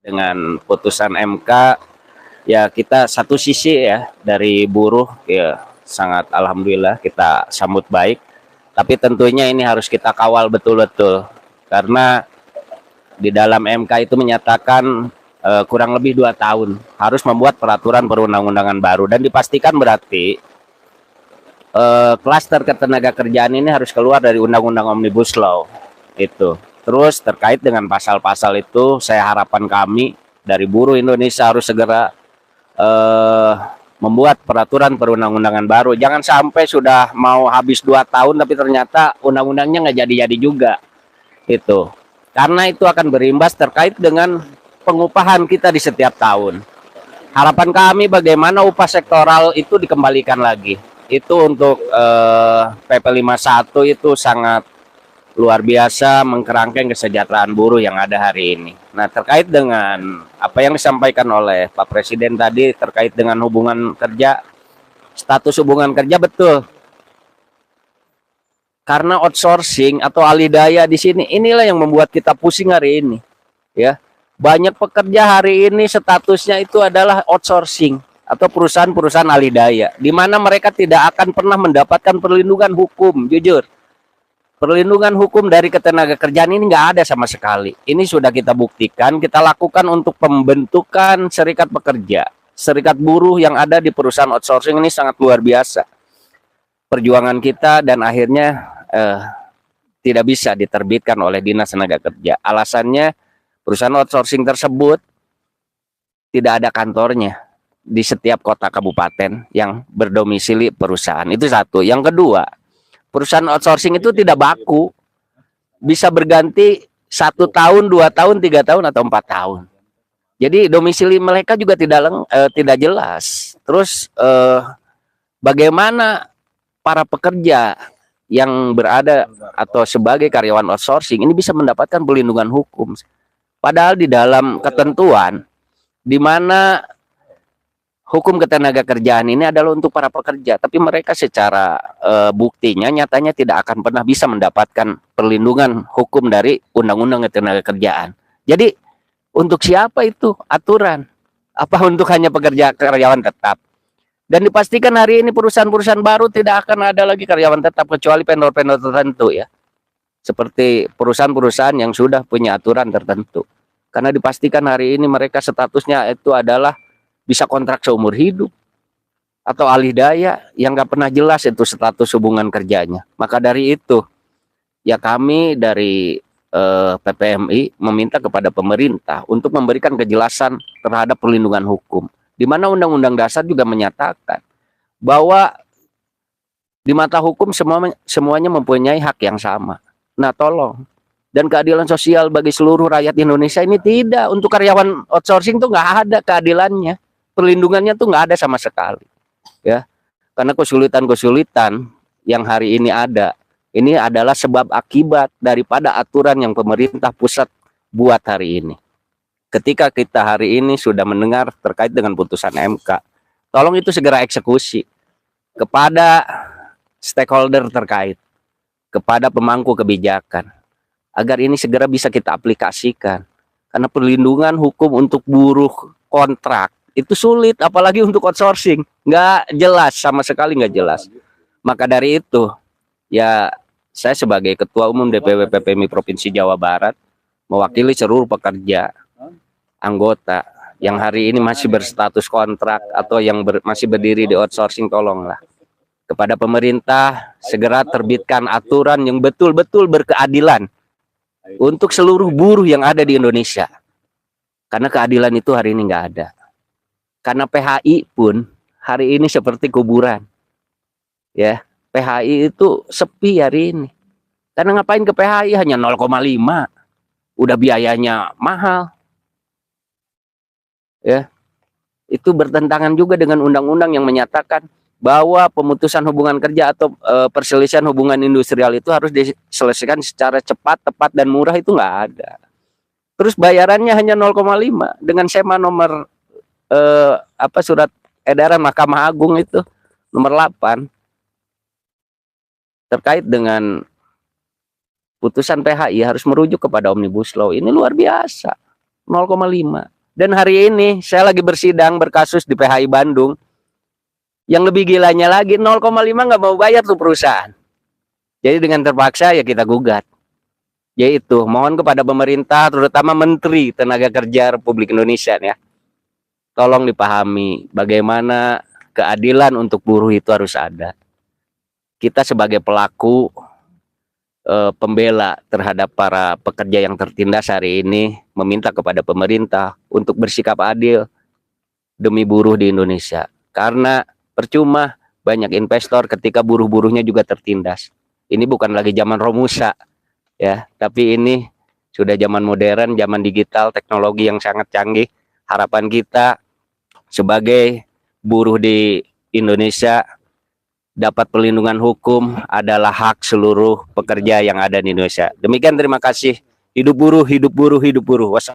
dengan putusan MK, ya kita satu sisi ya dari buruh ya sangat alhamdulillah kita sambut baik, tapi tentunya ini harus kita kawal betul-betul karena di dalam MK itu menyatakan kurang lebih 2 tahun harus membuat peraturan perundang-undangan baru, dan dipastikan berarti klaster ketenaga kerjaan ini harus keluar dari Undang-Undang Omnibus Law itu. Terus terkait dengan pasal-pasal itu, saya harapan kami dari buruh Indonesia harus segera membuat peraturan perundang-undangan baru. Jangan sampai sudah mau habis 2 tahun tapi ternyata undang-undangnya nggak jadi-jadi juga. Itu. Karena itu akan berimbas terkait dengan pengupahan kita di setiap tahun. Harapan kami bagaimana upah sektoral itu dikembalikan lagi. Itu untuk PP 51 itu sangat luar biasa mengkerangkeng kesejahteraan buruh yang ada hari ini. Nah, terkait dengan apa yang disampaikan oleh Pak Presiden tadi terkait dengan hubungan kerja, status hubungan kerja betul. Karena outsourcing atau alih daya di sini inilah yang membuat kita pusing hari ini, ya. Banyak pekerja hari ini statusnya itu adalah outsourcing atau perusahaan-perusahaan alih daya, di mana mereka tidak akan pernah mendapatkan perlindungan hukum, jujur. Perlindungan hukum dari ketenaga kerjaan ini nggak ada sama sekali. Ini sudah kita buktikan, kita lakukan untuk pembentukan serikat pekerja, serikat buruh yang ada di perusahaan outsourcing ini sangat luar biasa. Perjuangan kita dan akhirnya tidak bisa diterbitkan oleh Dinas Tenaga Kerja. Alasannya perusahaan outsourcing tersebut tidak ada kantornya di setiap kota kabupaten yang berdomisili perusahaan. Itu satu. Yang kedua, perusahaan outsourcing itu tidak baku, bisa berganti 1 tahun, 2 tahun, 3 tahun atau 4 tahun. Jadi domisili mereka juga tidak jelas. Terus bagaimana para pekerja yang berada atau sebagai karyawan outsourcing ini bisa mendapatkan perlindungan hukum? Padahal di dalam ketentuan di mana hukum ketenaga kerjaan ini adalah untuk para pekerja, tapi mereka secara buktinya nyatanya tidak akan pernah bisa mendapatkan perlindungan hukum dari Undang-Undang Ketenaga Kerjaan. Jadi untuk siapa itu aturan? Apa untuk hanya pekerja karyawan tetap? Dan dipastikan hari ini perusahaan-perusahaan baru tidak akan ada lagi karyawan tetap kecuali vendor-vendor tertentu ya. Seperti perusahaan-perusahaan yang sudah punya aturan tertentu. Karena dipastikan hari ini mereka statusnya itu adalah bisa kontrak seumur hidup atau alih daya yang nggak pernah jelas itu status hubungan kerjanya. Maka dari itu ya kami dari PPMI meminta kepada pemerintah untuk memberikan kejelasan terhadap perlindungan hukum, di mana Undang-Undang Dasar juga menyatakan bahwa di mata hukum semuanya mempunyai hak yang sama. Nah, tolong, dan keadilan sosial bagi seluruh rakyat Indonesia ini tidak. Untuk karyawan outsourcing tuh nggak ada keadilannya, perlindungannya tuh nggak ada sama sekali, ya. Karena kesulitan-kesulitan yang hari ini ada, ini adalah sebab akibat daripada aturan yang pemerintah pusat buat hari ini. Ketika kita hari ini sudah mendengar terkait dengan putusan MK, tolong itu segera eksekusi kepada stakeholder terkait, kepada pemangku kebijakan, agar ini segera bisa kita aplikasikan. Karena perlindungan hukum untuk buruh kontrak itu sulit, apalagi untuk outsourcing. Nggak jelas, sama sekali nggak jelas. Maka dari itu, ya saya sebagai Ketua Umum DPW PPMI Provinsi Jawa Barat, mewakili seluruh pekerja, anggota, yang hari ini masih berstatus kontrak atau yang masih berdiri di outsourcing, tolonglah. Kepada pemerintah, segera terbitkan aturan yang betul-betul berkeadilan untuk seluruh buruh yang ada di Indonesia. Karena keadilan itu hari ini nggak ada. Karena PHI pun hari ini seperti kuburan. Ya, PHI itu sepi hari ini. Karena ngapain ke PHI, hanya 0,5. Udah biayanya mahal. Ya. Itu bertentangan juga dengan undang-undang yang menyatakan bahwa pemutusan hubungan kerja atau perselisihan hubungan industrial itu harus diselesaikan secara cepat, tepat, dan murah. Itu nggak ada. Terus bayarannya hanya 0,5 dengan SEMA nomor surat edaran Mahkamah Agung itu nomor 8 terkait dengan putusan PHI harus merujuk kepada Omnibus Law. Ini luar biasa, 0,5. Dan hari ini saya lagi bersidang berkasus di PHI Bandung. Yang lebih gilanya lagi 0,5 nggak mau bayar tuh perusahaan. Jadi dengan terpaksa ya kita gugat. Yaitu mohon kepada pemerintah, terutama Menteri Tenaga Kerja Republik Indonesia ya, tolong dipahami bagaimana keadilan untuk buruh itu harus ada. Kita sebagai pelaku pembela terhadap para pekerja yang tertindas hari ini meminta kepada pemerintah untuk bersikap adil demi buruh di Indonesia. Karena percuma banyak investor ketika buruh-buruhnya juga tertindas. Ini bukan lagi zaman Romusa ya, tapi ini sudah zaman modern, zaman digital, teknologi yang sangat canggih. Harapan kita sebagai buruh di Indonesia dapat perlindungan hukum adalah hak seluruh pekerja yang ada di Indonesia. Demikian, terima kasih. Hidup buruh, hidup buruh, hidup buruh.